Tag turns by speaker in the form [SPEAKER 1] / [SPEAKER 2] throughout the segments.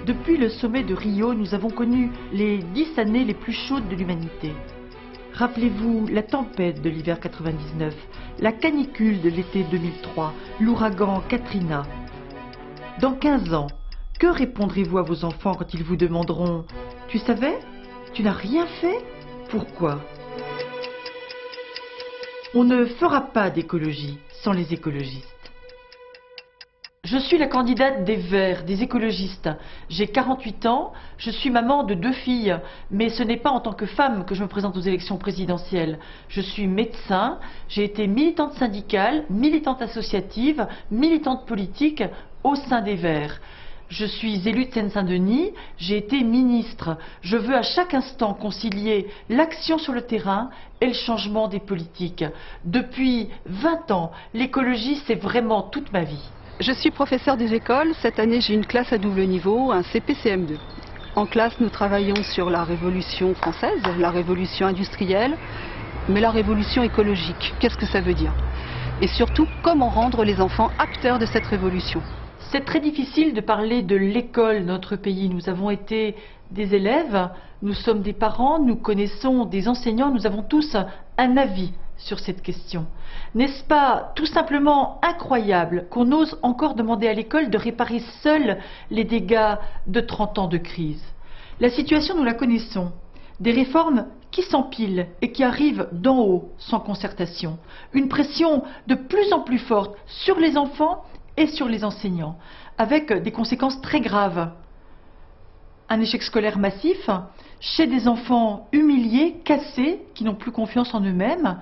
[SPEAKER 1] Depuis le sommet de Rio, nous avons connu les 10 années les plus chaudes de l'humanité. Rappelez-vous la tempête de l'hiver 99, la canicule de l'été 2003, l'ouragan Katrina. Dans 15 ans, que répondrez-vous à vos enfants quand ils vous demanderont « Tu savais? Tu n'as rien fait? Pourquoi ?» On ne fera pas d'écologie sans les écologistes. Je suis la candidate des Verts, des écologistes. J'ai 48 ans, je suis maman de 2 filles, mais ce n'est pas en tant que femme que je me présente aux élections présidentielles. Je suis médecin, j'ai été militante syndicale, militante associative, militante politique au sein des Verts. Je suis élue de Seine-Saint-Denis, j'ai été ministre. Je veux à chaque instant concilier l'action sur le terrain et le changement des politiques. Depuis 20 ans, l'écologie, c'est vraiment toute ma vie.
[SPEAKER 2] Je suis professeure des écoles. Cette année, j'ai une classe à double niveau, un CP-CM2. En classe, nous travaillons sur la révolution française, la révolution industrielle, mais la révolution écologique. Qu'est-ce que ça veut dire? Et surtout, comment rendre les enfants acteurs de cette révolution?
[SPEAKER 1] C'est très difficile de parler de l'école dans notre pays. Nous avons été des élèves, nous sommes des parents, nous connaissons des enseignants, nous avons tous un avis sur cette question. N'est-ce pas tout simplement incroyable qu'on ose encore demander à l'école de réparer seule les dégâts de 30 ans de crise? La situation, nous la connaissons. Des réformes qui s'empilent et qui arrivent d'en haut sans concertation. Une pression de plus en plus forte sur les enfants et sur les enseignants, avec des conséquences très graves. Un échec scolaire massif chez des enfants humiliés, cassés, qui n'ont plus confiance en eux-mêmes,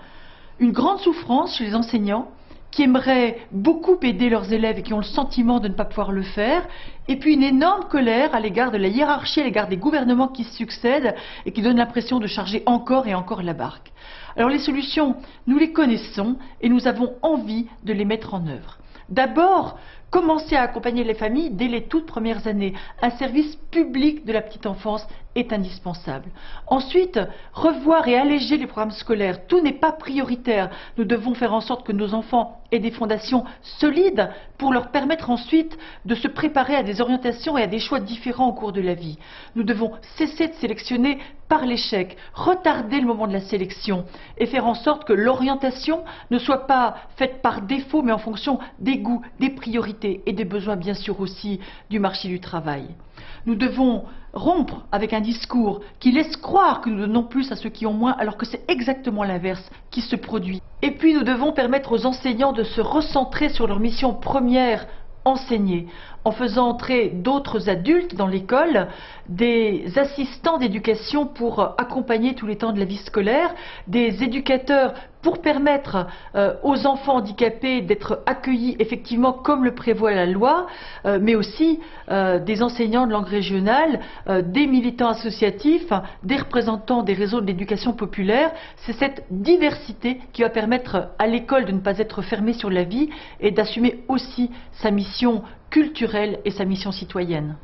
[SPEAKER 1] une grande souffrance chez les enseignants qui aimeraient beaucoup aider leurs élèves et qui ont le sentiment de ne pas pouvoir le faire, et puis une énorme colère à l'égard de la hiérarchie, à l'égard des gouvernements qui se succèdent et qui donnent l'impression de charger encore et encore la barque. Alors les solutions, nous les connaissons et nous avons envie de les mettre en œuvre. D'abord, commencer à accompagner les familles dès les toutes premières années. Un service public de la petite enfance est indispensable. Ensuite, revoir et alléger les programmes scolaires. Tout n'est pas prioritaire. Nous devons faire en sorte que nos enfants aient des fondations solides pour leur permettre ensuite de se préparer à des orientations et à des choix différents au cours de la vie. Nous devons cesser de sélectionner par l'échec, retarder le moment de la sélection et faire en sorte que l'orientation ne soit pas faite par défaut mais en fonction des goûts, des priorités et des besoins bien sûr aussi du marché du travail. Nous devons rompre avec un discours qui laisse croire que nous donnons plus à ceux qui ont moins alors que c'est exactement l'inverse qui se produit. Et puis nous devons permettre aux enseignants de se recentrer sur leur mission première, enseigner, en faisant entrer d'autres adultes dans l'école, des assistants d'éducation pour accompagner tous les temps de la vie scolaire, des éducateurs pour permettre aux enfants handicapés d'être accueillis effectivement comme le prévoit la loi, mais aussi des enseignants de langue régionale, des militants associatifs, des représentants des réseaux de l'éducation populaire. C'est cette diversité qui va permettre à l'école de ne pas être fermée sur la vie et d'assumer aussi sa mission culturelle et sa mission citoyenne.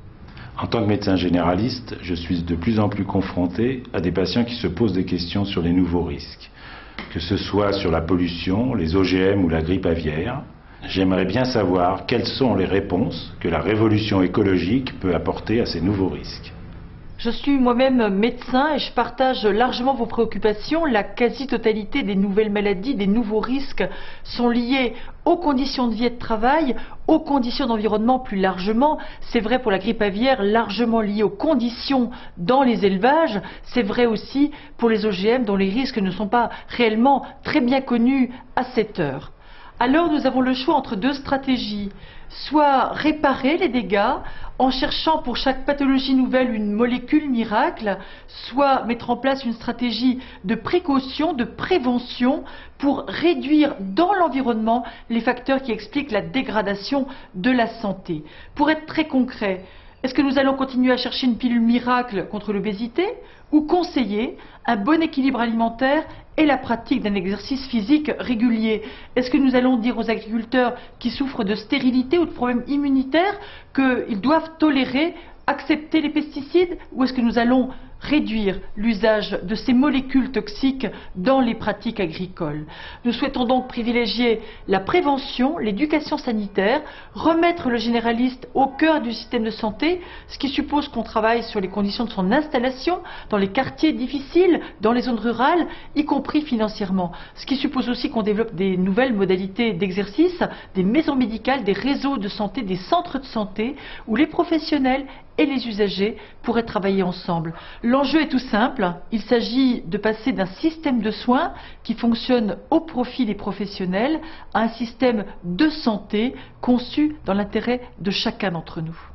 [SPEAKER 3] En tant que médecin généraliste, je suis de plus en plus confronté à des patients qui se posent des questions sur les nouveaux risques, que ce soit sur la pollution, les OGM ou la grippe aviaire. J'aimerais bien savoir quelles sont les réponses que la révolution écologique peut apporter à ces nouveaux risques.
[SPEAKER 1] Je suis moi-même médecin et je partage largement vos préoccupations. La quasi-totalité des nouvelles maladies, des nouveaux risques sont liés aux conditions de vie et de travail, aux conditions d'environnement plus largement. C'est vrai pour la grippe aviaire, largement lié aux conditions dans les élevages. C'est vrai aussi pour les OGM dont les risques ne sont pas réellement très bien connus à cette heure. Alors nous avons le choix entre deux stratégies. Soit réparer les dégâts en cherchant pour chaque pathologie nouvelle une molécule miracle, soit mettre en place une stratégie de précaution, de prévention pour réduire dans l'environnement les facteurs qui expliquent la dégradation de la santé. Pour être très concret, est-ce que nous allons continuer à chercher une pilule miracle contre l'obésité ou conseiller un bon équilibre alimentaire et la pratique d'un exercice physique régulier? Est-ce que nous allons dire aux agriculteurs qui souffrent de stérilité ou de problèmes immunitaires qu'ils doivent tolérer, accepter les pesticides? Ou est-ce que nous allons réduire l'usage de ces molécules toxiques dans les pratiques agricoles. Nous souhaitons donc privilégier la prévention, l'éducation sanitaire, remettre le généraliste au cœur du système de santé, ce qui suppose qu'on travaille sur les conditions de son installation dans les quartiers difficiles, dans les zones rurales, y compris financièrement. Ce qui suppose aussi qu'on développe des nouvelles modalités d'exercice, des maisons médicales, des réseaux de santé, des centres de santé, où les professionnels et les usagers pourraient travailler ensemble. L'enjeu est tout simple, il s'agit de passer d'un système de soins qui fonctionne au profit des professionnels à un système de santé conçu dans l'intérêt de chacun d'entre nous.